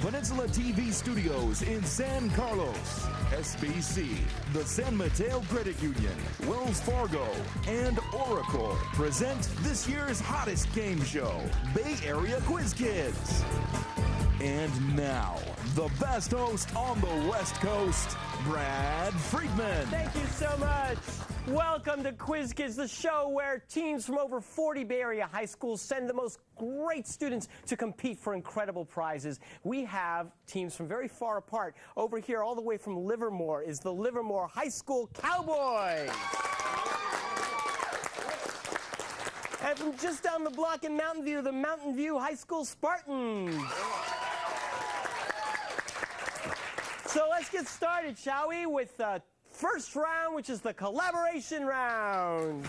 Peninsula TV Studios in San Carlos, SBC, the San Mateo Credit Union, Wells Fargo, and Oracle present this year's hottest game show, Bay Area Quiz Kids. And now, the best host on the West Coast, Brad Friedman. Thank you so much. Welcome to Quiz Kids, the show where teams from over 40 Bay Area high schools send the most great students to compete for incredible prizes. We have teams from very far apart. Over here, all the way from Livermore, is the Livermore High School Cowboys. And from just down the block in Mountain View, the Mountain View High School Spartans. So let's get started, shall we, with the first round, which is the collaboration round.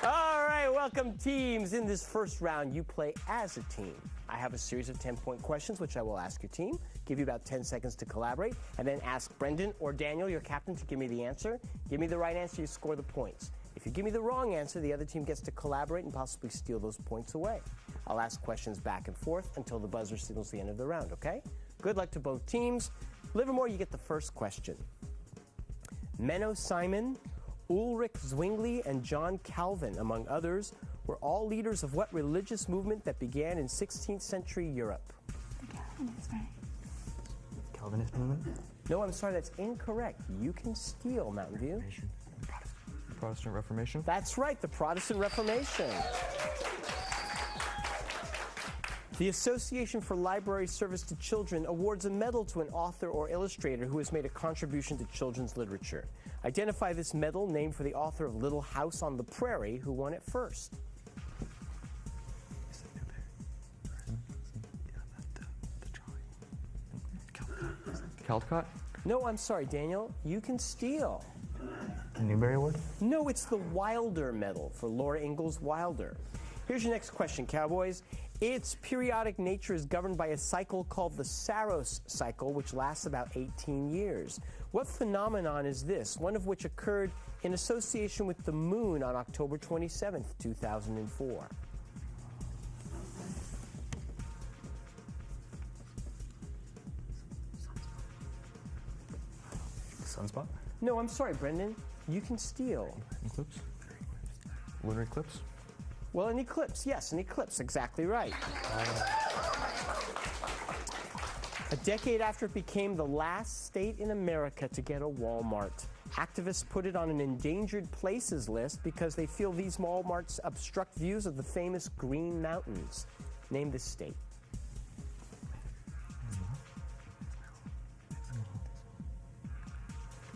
All right, welcome teams. In this first round, you play as a team. I have a series of 10-point questions, which I will ask your team, give you about 10 seconds to collaborate, and then ask Brendan or Daniel, your captain, to give me the answer. Give me the right answer, you score the points. If you give me the wrong answer, the other team gets to collaborate and possibly steal those points away. I'll ask questions back and forth until the buzzer signals the end of the round, okay? Good luck to both teams. Livermore, you get the first question. Menno Simon, Ulrich Zwingli, and John Calvin, among others, were all leaders of what religious movement that began in 16th century Europe? The Calvinist, right? Calvinist movement? No, I'm sorry, that's incorrect. You can steal, Mountain View. Protestant Reformation? That's right, the Protestant Reformation. The Association for Library Service to Children awards a medal to an author or illustrator who has made a contribution to children's literature. Identify this medal, named for the author of Little House on the Prairie, who won it first. Caldecott? No, I'm sorry, Daniel. You can steal. The Newbery Award? No, it's the Wilder Medal for Laura Ingalls Wilder. Here's your next question, Cowboys. Its periodic nature is governed by a cycle called the Saros cycle, which lasts about 18 years. What phenomenon is this, one of which occurred in association with the moon on October 27th, 2004? Sunspot? No, I'm sorry, Brendan. You can steal. Eclipse? Lunar eclipse? Well, an eclipse, yes, an eclipse, exactly right. A decade after it became the last state in America to get a Walmart, activists put it on an endangered places list because they feel these Walmarts obstruct views of the famous Green Mountains. Name this state.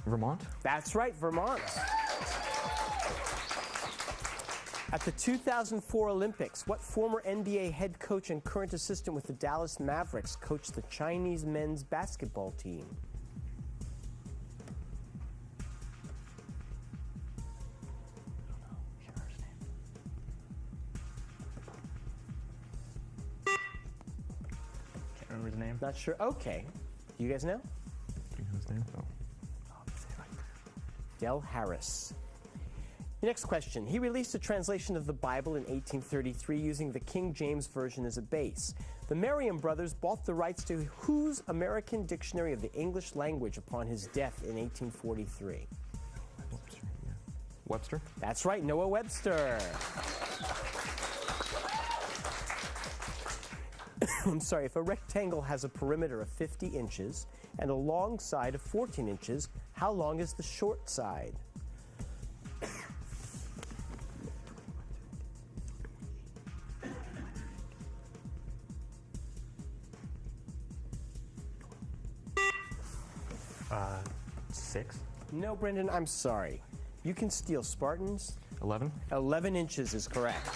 Vermont? That's right, Vermont. At the 2004 Olympics, what former NBA head coach and current assistant with the Dallas Mavericks coached the Chinese men's basketball team? Can't remember his name. Not sure. Okay. You guys know? Do you know his name? No. Del Harris. Next question. He released a translation of the Bible in 1833 using the King James Version as a base. The Merriam brothers bought the rights to whose American Dictionary of the English Language upon his death in 1843? Webster? That's right, Noah Webster. I'm sorry, if a rectangle has a perimeter of 50 inches and a long side of 14 inches, how long is the short side? Six? No, Brendan, I'm sorry. You can steal, Spartans. 11? 11 inches is correct.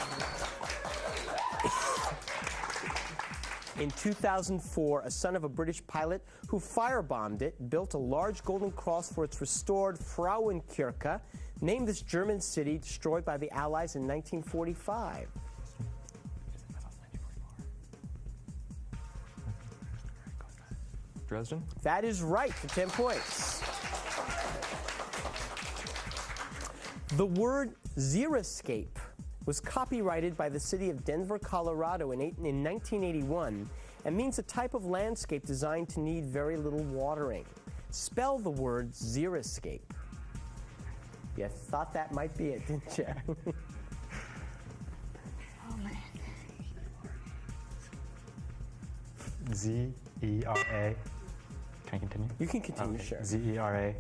In 2004, a son of a British pilot who firebombed it built a large golden cross for its restored Frauenkirche, named this German city destroyed by the Allies in 1945. Dresden? That is right for 10 points. The word xeriscape was copyrighted by the city of Denver, Colorado in 1981 and means a type of landscape designed to need very little watering. Spell the word xeriscape. You thought that might be it, didn't you? Oh, man. Z-E-R-A. Can I continue? You can continue, Okay. sure. Z-E-R-A-S-C-A-P-E.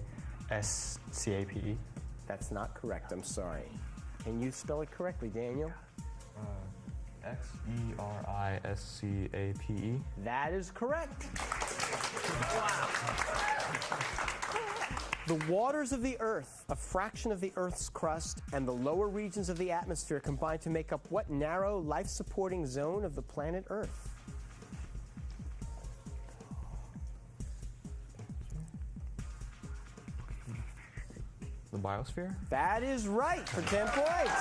That's not correct, I'm sorry. Can you spell it correctly, Daniel? X-E-R-I-S-C-A-P-E. That is correct. Wow. The waters of the Earth, a fraction of the Earth's crust, and the lower regions of the atmosphere combine to make up what narrow, life-supporting zone of the planet Earth? The biosphere? That is right for 10 points.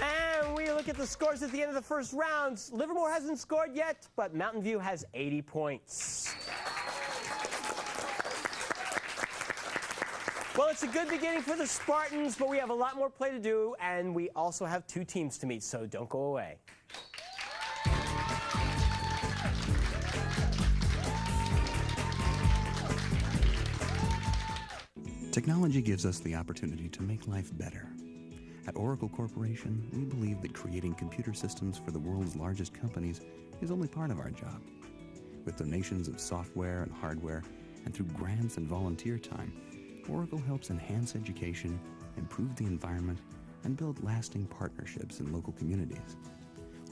And we look at the scores at the end of the first round. Livermore hasn't scored yet, but Mountain View has 80 points. Well, it's a good beginning for the Spartans, but we have a lot more play to do, and we also have 2 teams to meet, so don't go away. Technology gives us the opportunity to make life better. At Oracle Corporation, we believe that creating computer systems for the world's largest companies is only part of our job. With donations of software and hardware, and through grants and volunteer time, Oracle helps enhance education, improve the environment, and build lasting partnerships in local communities.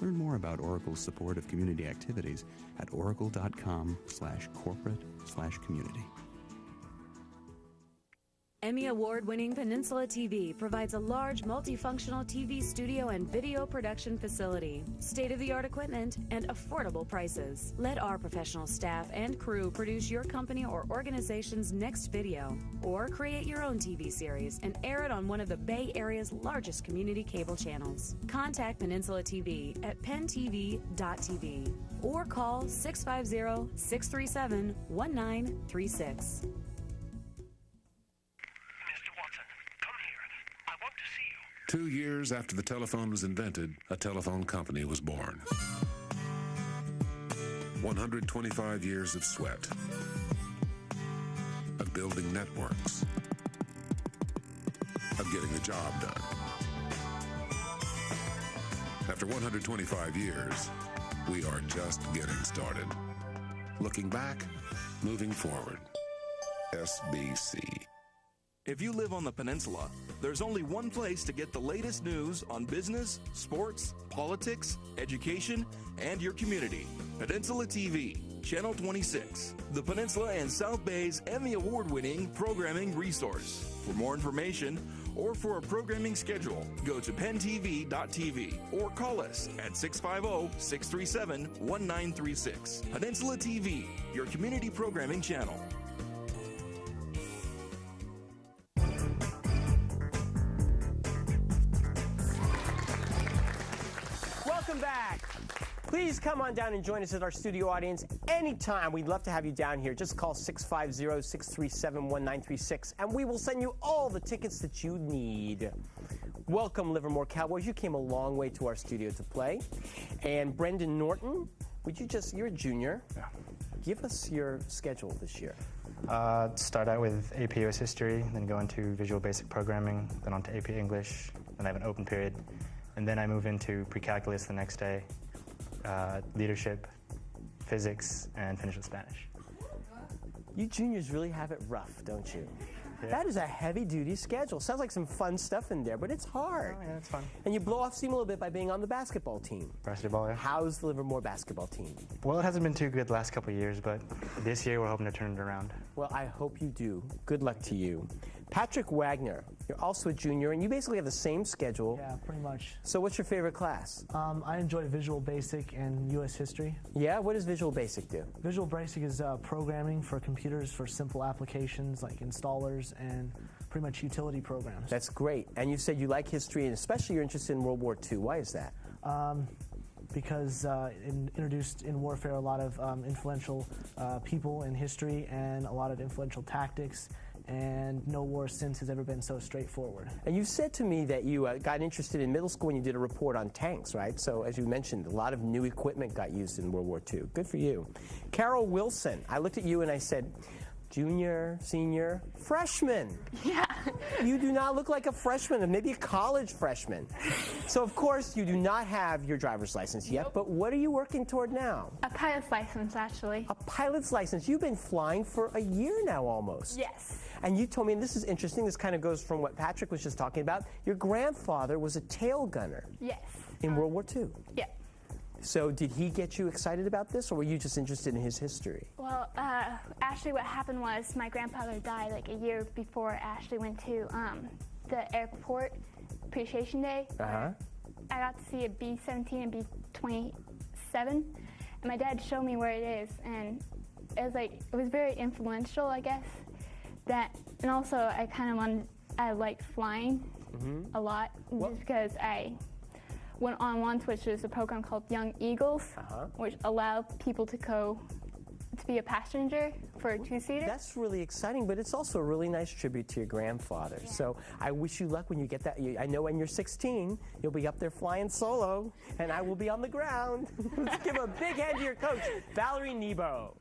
Learn more about Oracle's support of community activities at oracle.com/corporate/community. Emmy Award-winning Peninsula TV provides a large multifunctional TV studio and video production facility, state-of-the-art equipment, and affordable prices. Let our professional staff and crew produce your company or organization's next video, or create your own TV series and air it on one of the Bay Area's largest community cable channels. Contact Peninsula TV at pentv.tv or call 650-637-1936. 2 years after the telephone was invented, a telephone company was born. 125 years of sweat, of building networks, of getting the job done. After 125 years, we are just getting started. Looking back, moving forward. SBC. If you live on the peninsula, there's only one place to get the latest news on business, sports, politics, education, and your community. Peninsula TV, Channel 26, the Peninsula and South Bay's Emmy Award-winning programming resource. For more information or for a programming schedule, go to pentv.tv or call us at 650-637-1936. Peninsula TV, your community programming channel. Welcome back. Please come on down and join us at our studio audience anytime. We'd love to have you down here. Just call 650-637-1936, and we will send you all the tickets that you need. Welcome, Livermore Cowboys. You came a long way to our studio to play. And Brendan Norton, you're a junior. Yeah. Give us your schedule this year. Start out with AP US History, then go into Visual Basic Programming, then on to AP English, then I have an open period. And then I move into pre-calculus the next day, leadership, physics, and finish with Spanish. You juniors really have it rough, don't you? Yeah. That is a heavy-duty schedule. Sounds like some fun stuff in there, but it's hard. Oh, yeah, it's fun. And you blow off steam a little bit by being on the basketball team. Basketball, yeah. How's the Livermore basketball team? Well, it hasn't been too good the last couple of years, but this year we're hoping to turn it around. Well, I hope you do. Good luck to you. Patrick Wagner, you're also a junior, and you basically have the same schedule. Yeah, pretty much. So what's your favorite class? I enjoy Visual Basic and U.S. History. Yeah? What does Visual Basic do? Visual Basic is programming for computers for simple applications like installers and pretty much utility programs. That's great. And you said you like history, and especially you're interested in World War II. Why is that? Because it introduced in warfare a lot of influential people in history and a lot of influential tactics. and no war since has ever been so straightforward. And you said to me that you got interested in middle school when you did a report on tanks, right? So as you mentioned, a lot of new equipment got used in World War II. Good for you. Carol Wilson, I looked at you and I said, junior, senior, freshman. Yeah. You do not look like a freshman, maybe a college freshman. So of course you do not have your driver's license yet, but what are you working toward now? A pilot's license, actually. A pilot's license. You've been flying for a year now almost. Yes. And you told me, and this is interesting, this kind of goes from what Patrick was just talking about, your grandfather was a tail gunner Yes. in World War II. Yeah. So did he get you excited about this, or were you just interested in his history? Well, actually what happened was my grandfather died like a year before I actually went to the airport appreciation day. Uh-huh. I got to see a B-17 and B-27, and my dad showed me where it is, and it was very influential, I guess. And also I liked flying a lot, just because I went on once, which is a program called Young Eagles, which allowed people to be a passenger for a two-seater. That's really exciting, but it's also a really nice tribute to your grandfather. Yeah. So I wish you luck when you get that. I know when you're 16, you'll be up there flying solo, and I will be on the ground. Let's give a big hand to your coach, Valerie Nebo.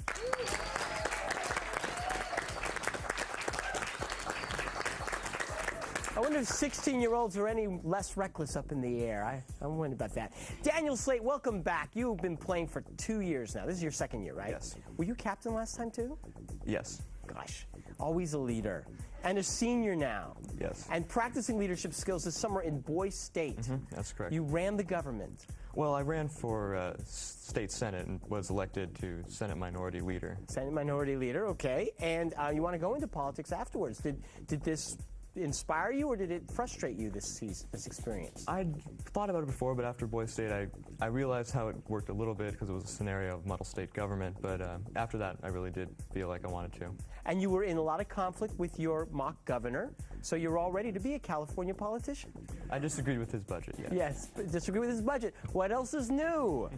I wonder if 16-year-olds are any less reckless up in the air. I'm wondering about that. Daniel Slate, welcome back. You've been playing for 2 years now. This is your second year, right? Yes. Were you captain last time, too? Yes. Gosh, always a leader. And a senior now. Yes. And practicing leadership skills this summer in Boise State. That's correct. You ran the government. Well, I ran for state senate and was elected to Senate Minority Leader. Senate Minority Leader, okay. And you want to go into politics afterwards. Did this inspire you, or did it frustrate you, this experience? I'd thought about it before, but after Boise State, I realized how it worked a little bit because it was a scenario of model state government. But after that, I really did feel like I wanted to. And you were in a lot of conflict with your mock governor, so you're all ready to be a California politician. I disagreed with his budget, yes. Yes, disagree with his budget. What else is new?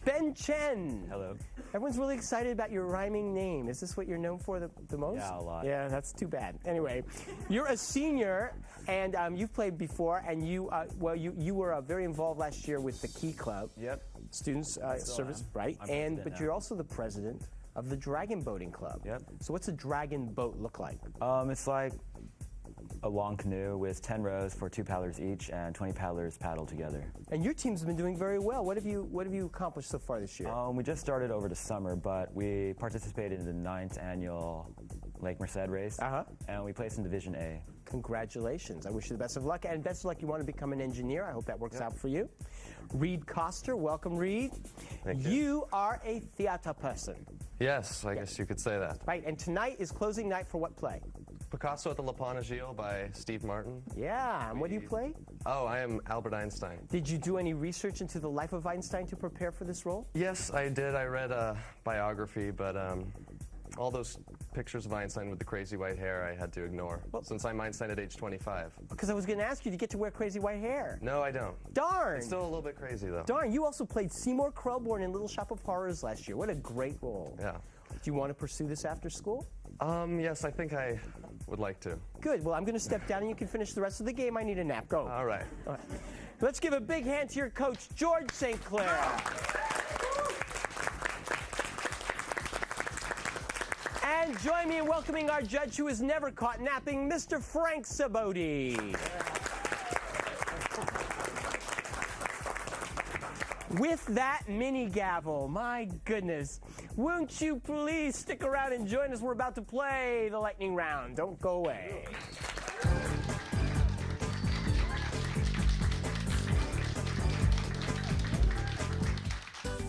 Ben Chen. Hello. Everyone's really excited about your rhyming name. Is this what you're known for the most? Yeah, a lot. Yeah, that's too bad. Anyway, you're a senior, and you've played before, and you were very involved last year with the Key Club. Yep. Students Service, right? But you're also the president of the Dragon Boating Club. Yep. So what's a dragon boat look like? It's like a long canoe with 10 rows for 2 paddlers each, and 20 paddlers paddle together. And your team's been doing very well. What have you accomplished so far this year? We just started over the summer, but we participated in the 9th annual Lake Merced race, and we placed in Division A. Congratulations. I wish you the best of luck, and best of luck. You want to become an engineer. I hope that works out for you. Reed Coster, welcome, Reed. Thank you. You are a theater person. Yes, I guess you could say that. Right, and tonight is closing night for what play? Picasso at the La Panagile by Steve Martin. Yeah, and what do you play? Oh, I am Albert Einstein. Did you do any research into the life of Einstein to prepare for this role? Yes, I did. I read a biography, but all those pictures of Einstein with the crazy white hair I had to ignore, since I'm Einstein at age 25. Because I was going to ask you to get to wear crazy white hair. No, I don't. Darn! It's still a little bit crazy, though. Darn, you also played Seymour Krelborn in Little Shop of Horrors last year. What a great role. Yeah. Do you want to pursue this after school? Yes, I think I would like to. Good. Well, I'm going to step down and you can finish the rest of the game. I need a nap. Go. All right. Let's give a big hand to your coach, George St. Clair. And join me in welcoming our judge who is never caught napping, Mr. Frank Saboti. With that mini gavel, my goodness, won't you please stick around and join us? We're about to play the lightning round. Don't go away.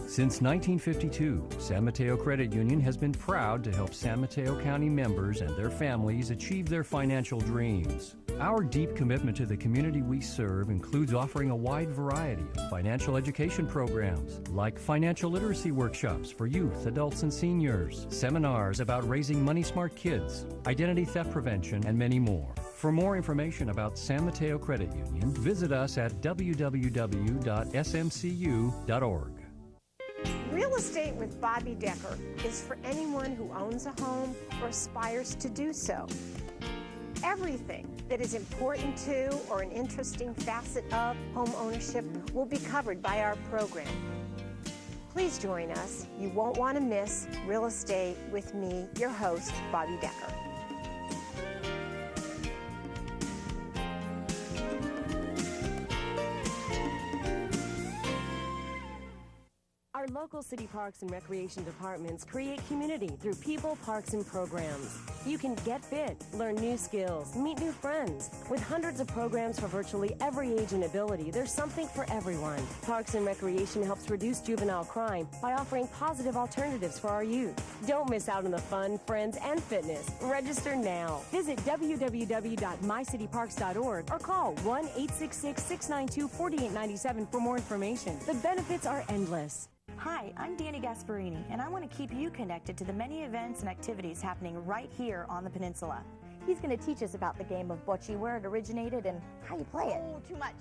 Since 1952, San Mateo Credit Union has been proud to help San Mateo County members and their families achieve their financial dreams. Our deep commitment to the community we serve includes offering a wide variety of financial education programs, like financial literacy workshops for youth, adults, and seniors, seminars about raising money-smart kids, identity theft prevention, and many more. For more information about San Mateo Credit Union, visit us at www.smcu.org. Real Estate with Bobby Decker is for anyone who owns a home or aspires to do so. Everything that is important to or an interesting facet of home ownership will be covered by our program. Please join us. You won't want to miss Real Estate with me, your host, Bobby Decker. Our local city parks and recreation departments create community through people, parks, and programs. You can get fit, learn new skills, meet new friends. With hundreds of programs for virtually every age and ability, there's something for everyone. Parks and Recreation helps reduce juvenile crime by offering positive alternatives for our youth. Don't miss out on the fun, friends, and fitness. Register now. Visit www.mycityparks.org or call 1-866-692-4897 for more information. The benefits are endless. Hi, I'm Danny Gasparini, and I want to keep you connected to the many events and activities happening right here on the peninsula. He's going to teach us about the game of bocce, where it originated, and how you play it. Oh, too much.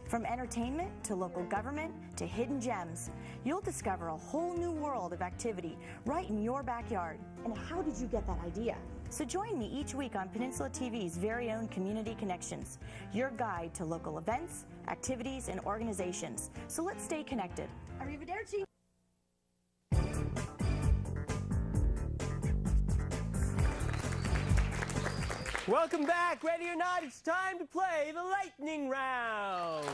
From entertainment to local government to hidden gems, you'll discover a whole new world of activity right in your backyard. And how did you get that idea? So join me each week on Peninsula TV's very own Community Connections, your guide to local events, activities, and organizations. So let's stay connected. Arrivederci. Welcome back. Ready or not, it's time to play the lightning round.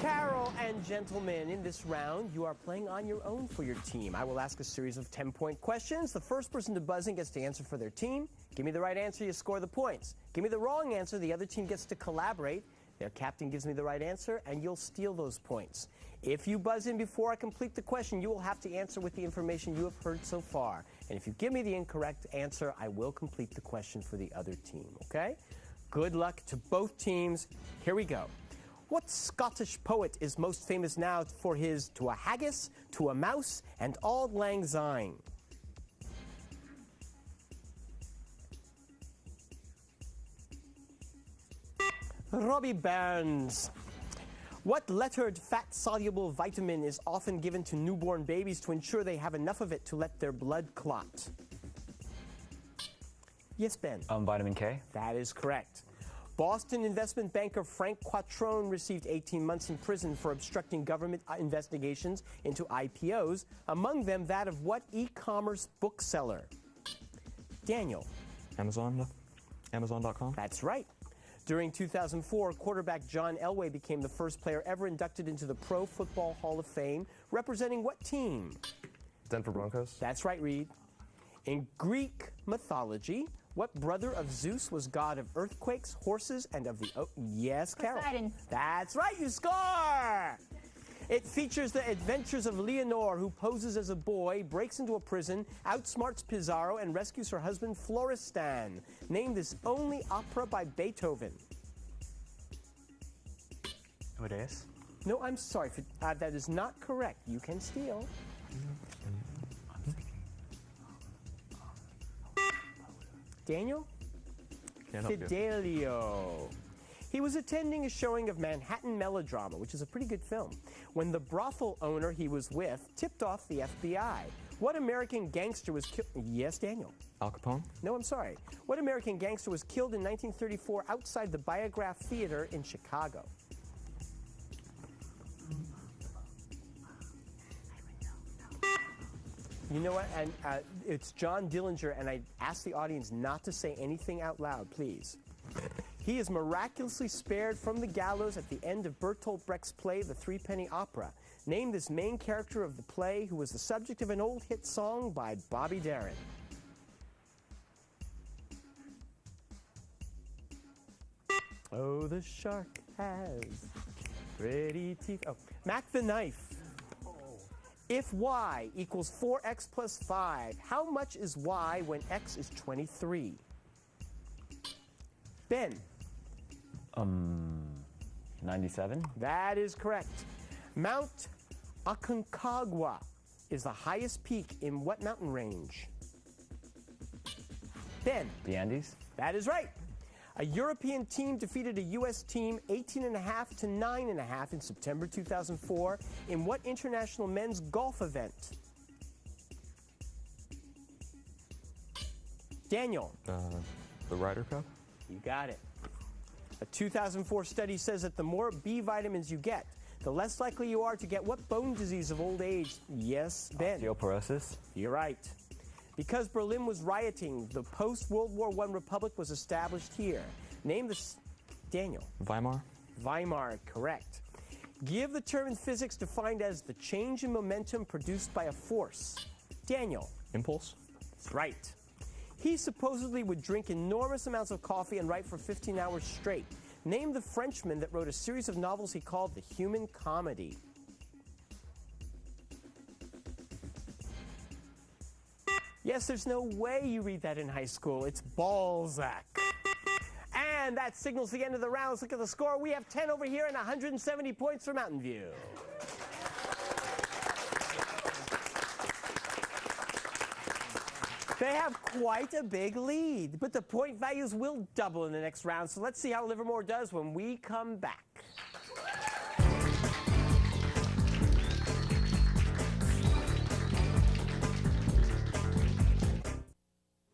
Carol and gentlemen, in this round, you are playing on your own for your team. I will ask a series of 10-point questions. The first person to buzz in gets to answer for their team. Give me the right answer, you score the points. Give me the wrong answer, the other team gets to collaborate. Their captain gives me the right answer, and you'll steal those points. If you buzz in before I complete the question, you will have to answer with the information you have heard so far. And if you give me the incorrect answer, I will complete the question for the other team, okay? Good luck to both teams. Here we go. What Scottish poet is most famous now for his To a Haggis, To a Mouse, and Auld Lang Syne? Robbie Burns. What lettered fat-soluble vitamin is often given to newborn babies to ensure they have enough of it to let their blood clot? Yes, Ben? Vitamin K. That is correct. Boston investment banker Frank Quattrone received 18 months in prison for obstructing government investigations into IPOs, among them that of what e-commerce bookseller? Daniel? Amazon.com. That's right. During 2004, quarterback John Elway became the first player ever inducted into the Pro Football Hall of Fame, representing what team? Denver Broncos. That's right, Reed. In Greek mythology, what brother of Zeus was god of earthquakes, horses, and of the... Yes, Carol. Poseidon. That's right, you score! It features the adventures of Leonore, who poses as a boy, breaks into a prison, outsmarts Pizarro, and rescues her husband Florestan. Name this only opera by Beethoven. Amadeus? No, I'm sorry. That is not correct. You can steal. Daniel? Fidelio. He was attending a showing of Manhattan Melodrama, which is a pretty good film, when the brothel owner he was with tipped off the FBI. What American gangster was killed? Yes, Daniel. Al Capone? No, I'm sorry. What American gangster was killed in 1934 outside the Biograph Theater in Chicago? You know what? And it's John Dillinger, and I ask the audience not to say anything out loud, please. He is miraculously spared from the gallows at the end of Bertolt Brecht's play, The Threepenny Opera. Name this main character of the play who was the subject of an old hit song by Bobby Darin. Oh, the shark has pretty teeth. Oh, Mac the Knife. If y equals 4x plus 5, how much is y when x is 23? Ben? 97. That is correct. Mount Aconcagua is the highest peak in what mountain range? Ben? The Andes. That is right. A European team defeated a U.S. team 18.5 to 9.5 in September 2004 in what international men's golf event? Daniel. The Ryder Cup? You got it. A 2004 study says that the more B vitamins you get, the less likely you are to get what bone disease of old age? Yes, Ben. Osteoporosis. You're right. Because Berlin was rioting, the post-World War I republic was established here. Name the... Daniel. Weimar. Weimar, correct. Give the term in physics defined as the change in momentum produced by a force. Daniel. Impulse. That's right. He supposedly would drink enormous amounts of coffee and write for 15 hours straight. Name the Frenchman that wrote a series of novels he called the Human Comedy. Yes, there's no way you read that in high school. It's Balzac. And that signals the end of the round. Let's look at the score. We have 10 over here and 170 points for Mountain View. They have quite a big lead, but the point values will double in the next round. So let's see how Livermore does when we come back.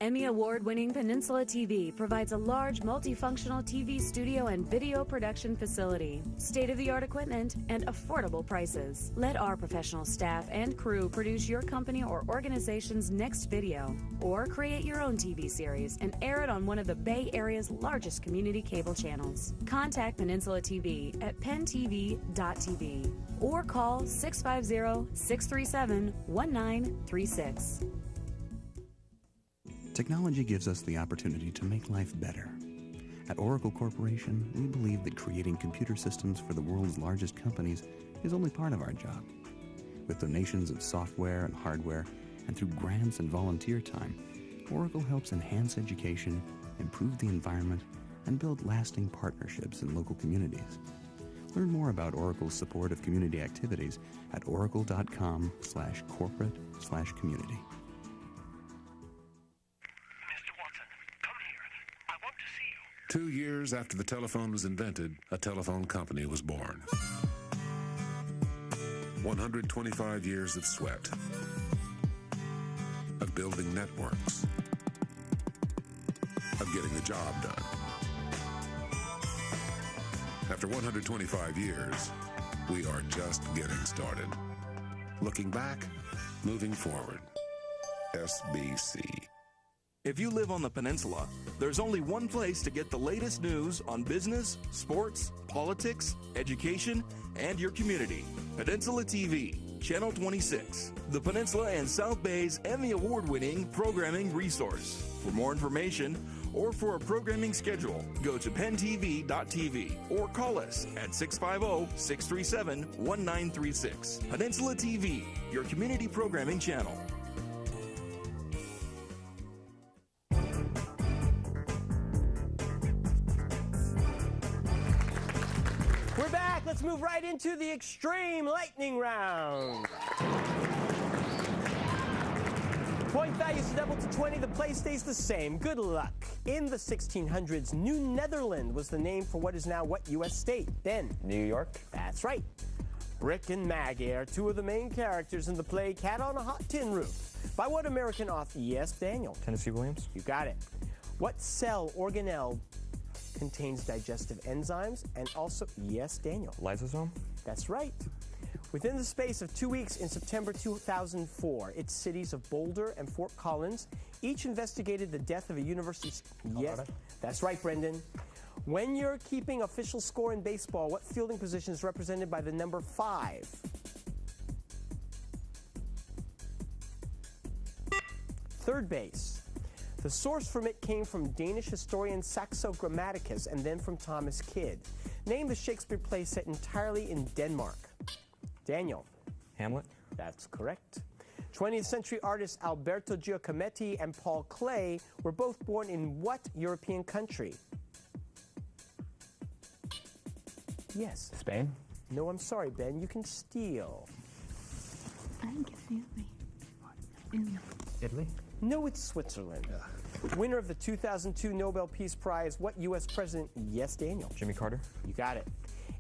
Emmy Award-winning Peninsula TV provides a large multifunctional TV studio and video production facility, state-of-the-art equipment, and affordable prices. Let our professional staff and crew produce your company or organization's next video, or create your own TV series and air it on one of the Bay Area's largest community cable channels. Contact Peninsula TV at pentv.tv or call 650-637-1936. Technology gives us the opportunity to make life better. At Oracle Corporation, we believe that creating computer systems for the world's largest companies is only part of our job. With donations of software and hardware, and through grants and volunteer time, Oracle helps enhance education, improve the environment, and build lasting partnerships in local communities. Learn more about Oracle's support of community activities at oracle.com/corporate/community. 2 years after the telephone was invented, a telephone company was born. 125 years of sweat, of building networks, of getting the job done. After 125 years, we are just getting started. Looking back, moving forward. SBC. If you live on the peninsula, there's only one place to get the latest news on business, sports, politics, education, and your community. Peninsula TV, Channel 26, the Peninsula and South Bay's Emmy Award-winning programming resource. For more information or for a programming schedule, go to pentv.tv or call us at 650-637-1936. Peninsula TV, your community programming channel. We're back. Let's move right into the extreme lightning round. Point values double to 20. The play stays the same. Good luck. In the 1600s, New Netherland was the name for what is now what U.S. state? Ben. New York. That's right. Brick and Maggie are two of the main characters in the play Cat on a Hot Tin Roof. By what American author? Yes, Daniel. Tennessee Williams. You got it. What cell organelle contains digestive enzymes and also, yes, Daniel. Lysosome? That's right. Within the space of 2 weeks in September 2004, its cities of Boulder and Fort Collins each investigated the death of a university. Yes, that's right, Brendan. When you're keeping official score in baseball, what fielding position is represented by the number 5? Third base. The source from it came from Danish historian Saxo Grammaticus and then from Thomas Kidd. Name the Shakespeare play set entirely in Denmark. Daniel. Hamlet. That's correct. 20th century artists Alberto Giacometti and Paul Klee were both born in what European country? Yes. Spain. No, I'm sorry, Ben. You can steal. I think it's Italy. Italy? No, it's Switzerland. Winner of the 2002 Nobel Peace Prize, what U.S. president? Yes, Daniel. Jimmy Carter. You got it.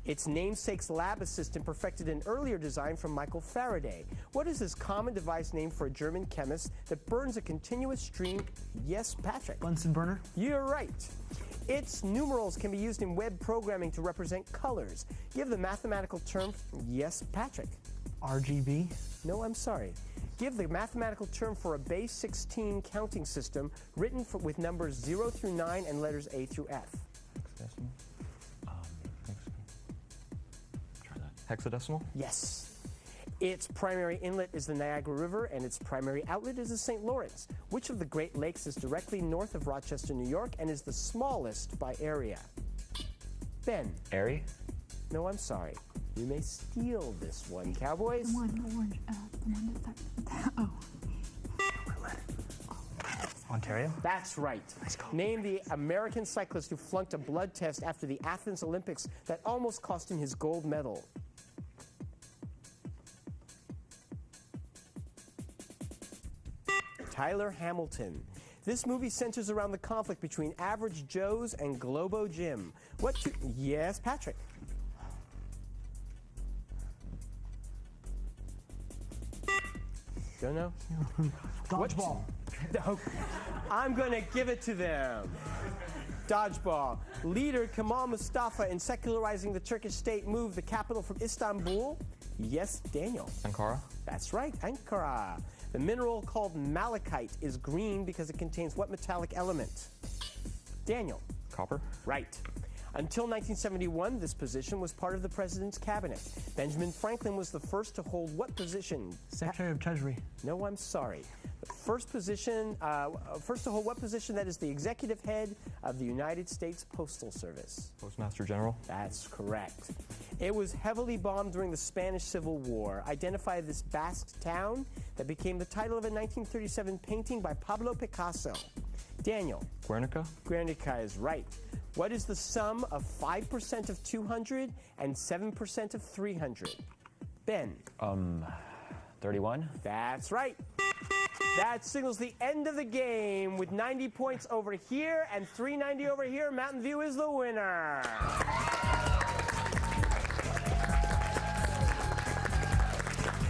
Its namesake's lab assistant perfected an earlier design from Michael Faraday. What is this common device named for a German chemist that burns a continuous stream? Yes, Patrick. Bunsen burner. You're right. Its numerals can be used in web programming to represent colors. Give the mathematical term. Yes, Patrick. RGB. No, I'm sorry. Give the mathematical term for a base 16 counting system written with numbers 0 through 9 and letters A through F. Hexadecimal? Yes. Its primary inlet is the Niagara River, and its primary outlet is the St. Lawrence. Which of the Great Lakes is directly north of Rochester, New York, and is the smallest by area? Ben. Erie? No, I'm sorry. You may steal this one, Cowboys. The one oh. Ontario? That's right. Name the American cyclist who flunked a blood test after the Athens Olympics that almost cost him his gold medal. Tyler Hamilton. This movie centers around the conflict between Average Joe's and Globo Jim. Yes, Patrick. Don't know? Dodgeball. I'm going to give it to them. Dodgeball. Leader Kemal Mustafa in secularizing the Turkish state moved the capital from Istanbul. Yes, Daniel. Ankara. That's right, Ankara. The mineral called malachite is green because it contains what metallic element? Daniel. Copper. Right. Until 1971, this position was part of the president's cabinet. Benjamin Franklin was the first to hold what position? Secretary of Treasury. No, I'm sorry. The first to hold what position that is the executive head of the United States Postal Service? Postmaster General. That's correct. It was heavily bombed during the Spanish Civil War. Identify this Basque town that became the title of a 1937 painting by Pablo Picasso. Daniel. Guernica. Guernica is right. What is the sum of 5% of 200 and 7% of 300? Ben. 31. That's right. That signals the end of the game with 90 points over here and 390 over here. Mountain View is the winner.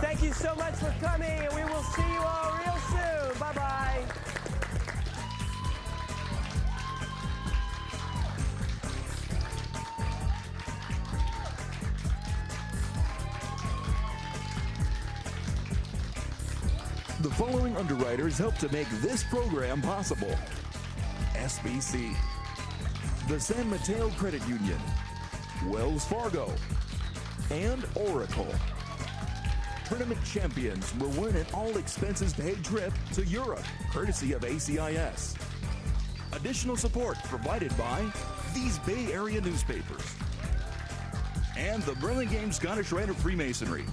Thank you so much for coming, and we will see you all real soon. Bye-bye. The following underwriters help to make this program possible. SBC, the San Mateo Credit Union, Wells Fargo, and Oracle. Tournament champions will win an all-expenses-paid trip to Europe, courtesy of ACIS. Additional support provided by these Bay Area newspapers and the Burlingame Scottish Rite of Freemasonry.